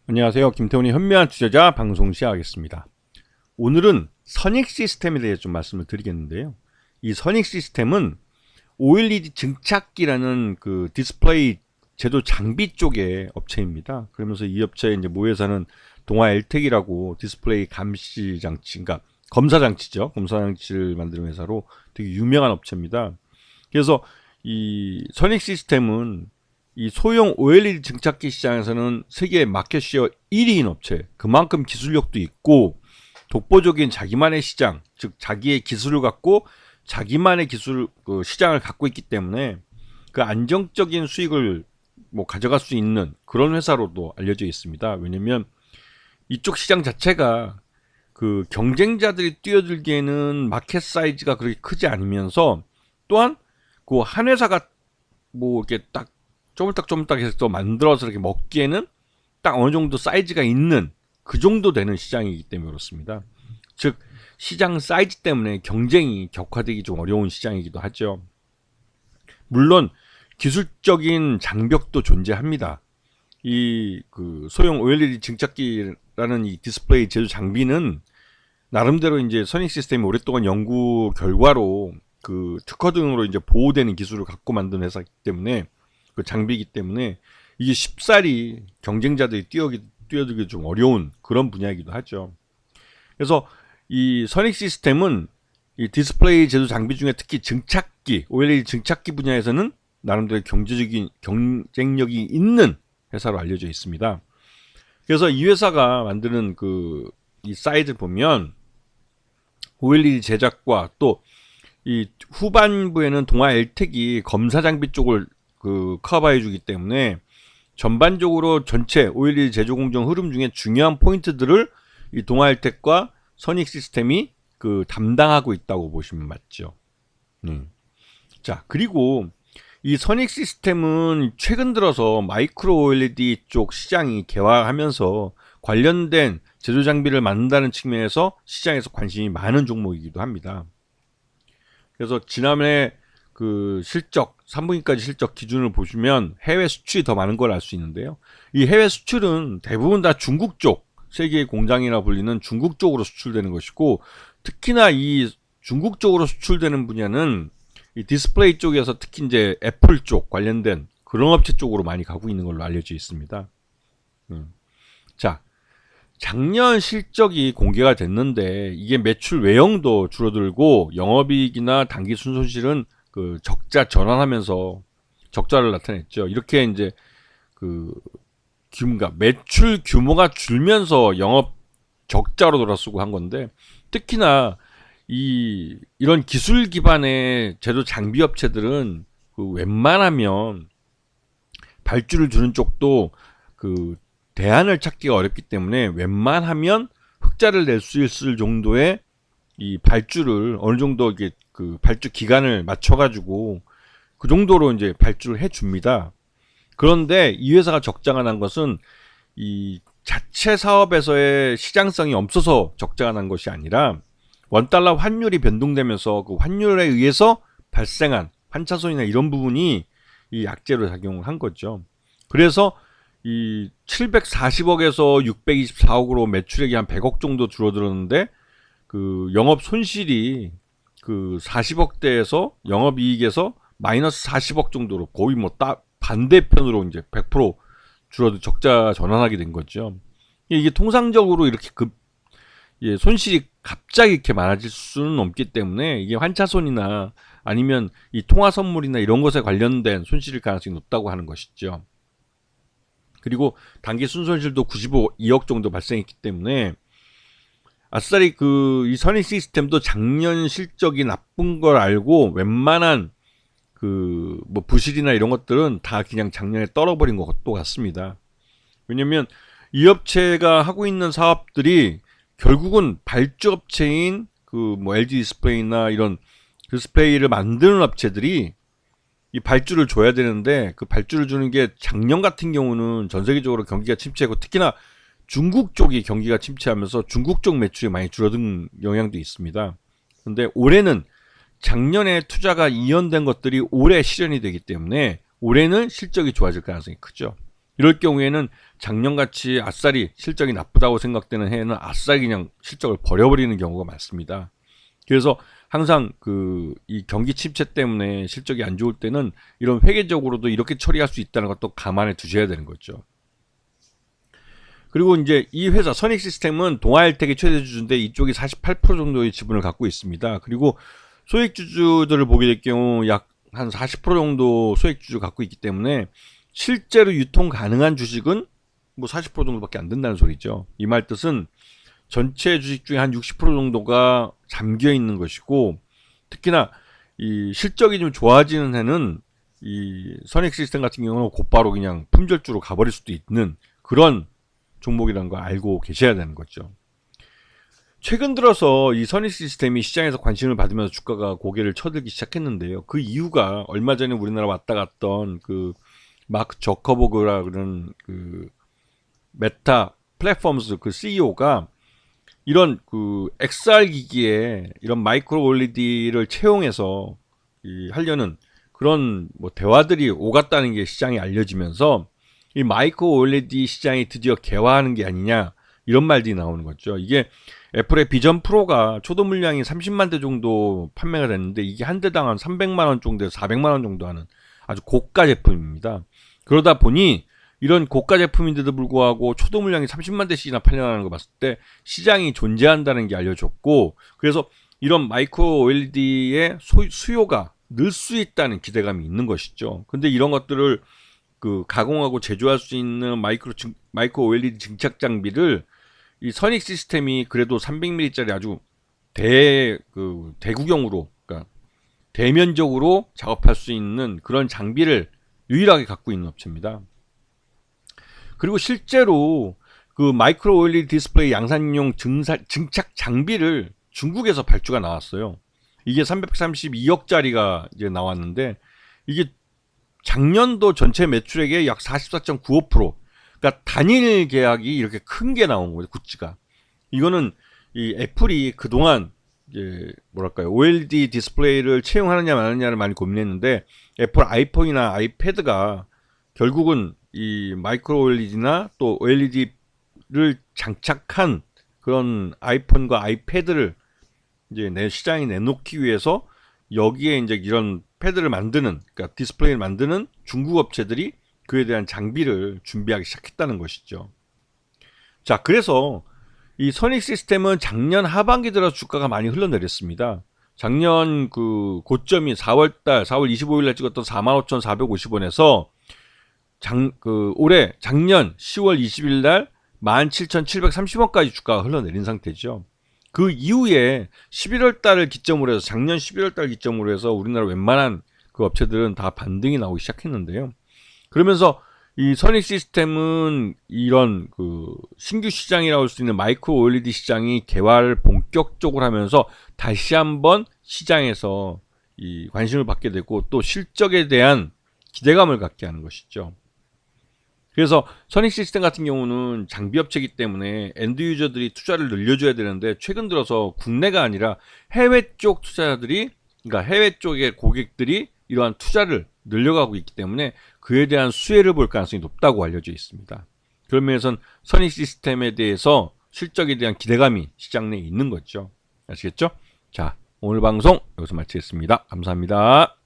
안녕하세요. 김태훈의 현명한 투자자 방송 시작하겠습니다. 오늘은 선익 시스템에 대해 좀 말씀을 드리겠는데요. 이 선익 시스템은 OLED 증착기라는 그 디스플레이 제조 장비 쪽의 업체입니다. 그러면서 이 업체에 이제 모여사는 동아 엘텍이라고 디스플레이 감시 장치, 그러니까 검사 장치죠. 검사 장치를 만드는 회사로 되게 유명한 업체입니다. 그래서 이 선익 시스템은 이 소형 OLED 증착기 시장에서는 세계 마켓쉐어 1위인 업체, 그만큼 기술력도 있고 독보적인 자기만의 시장, 즉 자기의 기술을 갖고 자기만의 기술 그 시장을 갖고 있기 때문에 그 안정적인 수익을 가져갈 수 있는 그런 회사로도 알려져 있습니다. 왜냐면 이쪽 시장 자체가 그 경쟁자들이 뛰어들기에는 마켓 사이즈가 그렇게 크지 않으면서 또한 그 한 회사가 이렇게 딱 쪼물딱쪼물딱 해서 또 만들어서 이렇게 먹기에는 딱 어느 정도 사이즈가 있는 그 정도 되는 시장이기 때문에 그렇습니다. 즉 시장 사이즈 때문에 경쟁이 격화되기 좀 어려운 시장이기도 하죠. 물론 기술적인 장벽도 존재합니다. 이 그 소형 OLED 증착기라는 이 디스플레이 제조 장비는 나름대로 이제 선익 시스템이 오랫동안 연구 결과로 그 특허 등으로 이제 보호되는 기술을 갖고 만든 회사이기 때문에 그 장비이기 때문에 이게 쉽사리 경쟁자들이 뛰어들기 좀 어려운 그런 분야이기도 하죠. 그래서 이 선익 시스템은 이 디스플레이 제조 장비 중에 특히 증착기, OLED 증착기 분야에서는 나름대로 경쟁력이 있는 회사로 알려져 있습니다. 그래서 이 회사가 만드는 이 사이즈 보면 OLED 제작과 또 이 후반부에는 동아 엘텍이 검사 장비 쪽을 커버해 주기 때문에 전반적으로 전체 OLED 제조 공정 흐름 중에 중요한 포인트들을 이 동아 엘텍과 선익 시스템이 담당하고 있다고 보시면 맞죠. 자, 그리고 이 선익 시스템은 최근 들어서 마이크로 OLED 쪽 시장이 개화하면서 관련된 제조 장비를 만든다는 측면에서 시장에서 관심이 많은 종목이기도 합니다. 그래서 지난해 그 실적 3분기까지 실적 기준을 보시면 해외 수출이 더 많은 걸 알 수 있는데요. 이 해외 수출은 대부분 다 중국 쪽, 세계의 공장이라 불리는 중국 쪽으로 수출되는 것이고, 특히나 이 중국 쪽으로 수출되는 분야는 이 디스플레이 쪽에서 특히 이제 애플 쪽 관련된 그런 업체 쪽으로 많이 가고 있는 걸로 알려져 있습니다. 자, 작년 실적이 공개가 됐는데 이게 매출 외형도 줄어들고 영업이익이나 단기 순손실은 적자 전환하면서 적자를 나타냈죠. 이렇게 이제 매출 규모가 줄면서 영업 적자로 돌아서고 한 건데, 특히나 이런 기술 기반의 제조 장비 업체들은 웬만하면 발주를 주는 쪽도 대안을 찾기가 어렵기 때문에 웬만하면 흑자를 낼 수 있을 정도의 이 발주를 어느 정도 이게 발주 기간을 맞춰가지고 그 정도로 이제 발주를 해줍니다. 그런데 이 회사가 적자가 난 것은 이 자체 사업에서의 시장성이 없어서 적자가 난 것이 아니라 원달러 환율이 변동되면서 그 환율에 의해서 발생한 환차손이나 이런 부분이 이 약재로 작용을 한 거죠. 그래서 이 740억에서 624억으로 매출액이 한 100억 정도 줄어들었는데 영업 손실이 40억대에서 영업 이익에서 마이너스 40억 정도로 거의 반대편으로 이제 100% 줄어들 적자 전환하게 된 거죠. 이게 통상적으로 이렇게 손실이 갑자기 이렇게 많아질 수는 없기 때문에 이게 환차손이나 아니면 이 통화 선물이나 이런 것에 관련된 손실일 가능성이 높다고 하는 것이죠. 그리고 단기 순손실도 92억 정도 발생했기 때문에 아싸리 이 선익 시스템도 작년 실적이 나쁜 걸 알고 웬만한 부실이나 이런 것들은 다 그냥 작년에 떨어버린 것도 같습니다. 왜냐면 이 업체가 하고 있는 사업들이 결국은 발주업체인 LG 디스플레이나 이런 디스플레이를 만드는 업체들이 이 발주를 줘야 되는데 그 발주를 주는 게 작년 같은 경우는 전 세계적으로 경기가 침체하고 특히나 중국 쪽이 경기가 침체하면서 중국 쪽 매출이 많이 줄어든 영향도 있습니다. 그런데 올해는 작년에 투자가 이연된 것들이 올해 실현이 되기 때문에 올해는 실적이 좋아질 가능성이 크죠. 이럴 경우에는 작년같이 아싸리 실적이 나쁘다고 생각되는 해에는 아싸리 그냥 실적을 버려버리는 경우가 많습니다. 그래서 항상 이 경기 침체 때문에 실적이 안 좋을 때는 이런 회계적으로도 이렇게 처리할 수 있다는 것도 감안해 두셔야 되는 거죠. 그리고 이제 이 회사 선익시스템은 동아일텍의 최대 주주인데 이쪽이 48% 정도의 지분을 갖고 있습니다. 그리고 소액 주주들을 보게 될 경우 약 한 40% 정도 소액 주주 갖고 있기 때문에 실제로 유통 가능한 주식은 뭐 40% 정도밖에 안 된다는 소리죠. 이 말 뜻은 전체 주식 중에 한 60% 정도가 잠겨 있는 것이고, 특히나 이 실적이 좀 좋아지는 해는 이 선익 시스템 같은 경우는 곧바로 그냥 품절주로 가버릴 수도 있는 그런 종목이라는 거 알고 계셔야 되는 거죠. 최근 들어서 이 선익 시스템이 시장에서 관심을 받으면서 주가가 고개를 쳐들기 시작했는데요. 그 이유가 얼마 전에 우리나라 왔다 갔던 그 마크 저커버그라 그런 그 메타 플랫폼스 그 CEO가 이런 그 XR 기기에 이런 마이크로 OLED를 채용해서 하려는 그런 뭐 대화들이 오갔다는 게 시장에 알려지면서 이 마이크로 OLED 시장이 드디어 개화하는 게 아니냐 이런 말들이 나오는 거죠. 이게 애플의 비전 프로가 초도 물량이 30만 대 정도 판매가 됐는데 이게 한 대당 한 300만 원 정도에서 400만 원 정도 하는 아주 고가 제품입니다. 그러다 보니 이런 고가 제품인데도 불구하고 초도 물량이 30만 대씩이나 팔려나가는 거 봤을 때 시장이 존재한다는 게 알려졌고, 그래서 이런 마이크로 OLED의 수요가 늘 수 있다는 기대감이 있는 것이죠. 근데 이런 것들을 그 가공하고 제조할 수 있는 마이크로 OLED 증착 장비를 이 선익 시스템이 그래도 300mm짜리 아주 대구경으로, 그러니까 대면적으로 작업할 수 있는 그런 장비를 유일하게 갖고 있는 업체입니다. 그리고 실제로 그 마이크로 OLED 디스플레이 양산용 증착 장비를 중국에서 발주가 나왔어요. 이게 332억짜리가 이제 나왔는데 이게 작년도 전체 매출액의 약 44.95%. 그러니까 단일 계약이 이렇게 큰 게 나온 거예요, 굿즈가. 이거는 이 애플이 그동안 이제 뭐랄까요, OLED 디스플레이를 채용하느냐 마느냐를 많이 고민했는데 애플 아이폰이나 아이패드가 결국은 이 마이크로 OLED나 또 OLED를 장착한 그런 아이폰과 아이패드를 이제 시장에 내놓기 위해서 여기에 이제 이런 패드를 만드는, 그러니까 디스플레이를 만드는 중국 업체들이 그에 대한 장비를 준비하기 시작했다는 것이죠. 자, 그래서 이 선익 시스템은 작년 하반기 들어 주가가 많이 흘러내렸습니다. 작년 그 고점이 4월 25일 날 찍었던 45,450원에서 올해 작년 10월 20일 날 17,730원까지 주가가 흘러내린 상태죠. 그 이후에 11월 달을 기점으로 해서, 작년 11월 달 기점으로 해서 우리나라 웬만한 그 업체들은 다 반등이 나오기 시작했는데요. 그러면서 이 선익 시스템은 이런 그 신규 시장이라고 할 수 있는 마이크로 OLED 시장이 개화를 본격적으로 하면서 다시 한번 시장에서 이 관심을 받게 되고 또 실적에 대한 기대감을 갖게 하는 것이죠. 그래서 선익 시스템 같은 경우는 장비 업체이기 때문에 엔드 유저들이 투자를 늘려줘야 되는데 최근 들어서 국내가 아니라 해외 쪽 투자자들이, 그러니까 해외 쪽의 고객들이 이러한 투자를 늘려가고 있기 때문에 그에 대한 수혜를 볼 가능성이 높다고 알려져 있습니다. 그런 면에서는 선익 시스템에 대해서 실적에 대한 기대감이 시장 내에 있는 거죠. 아시겠죠? 자, 오늘 방송 여기서 마치겠습니다. 감사합니다.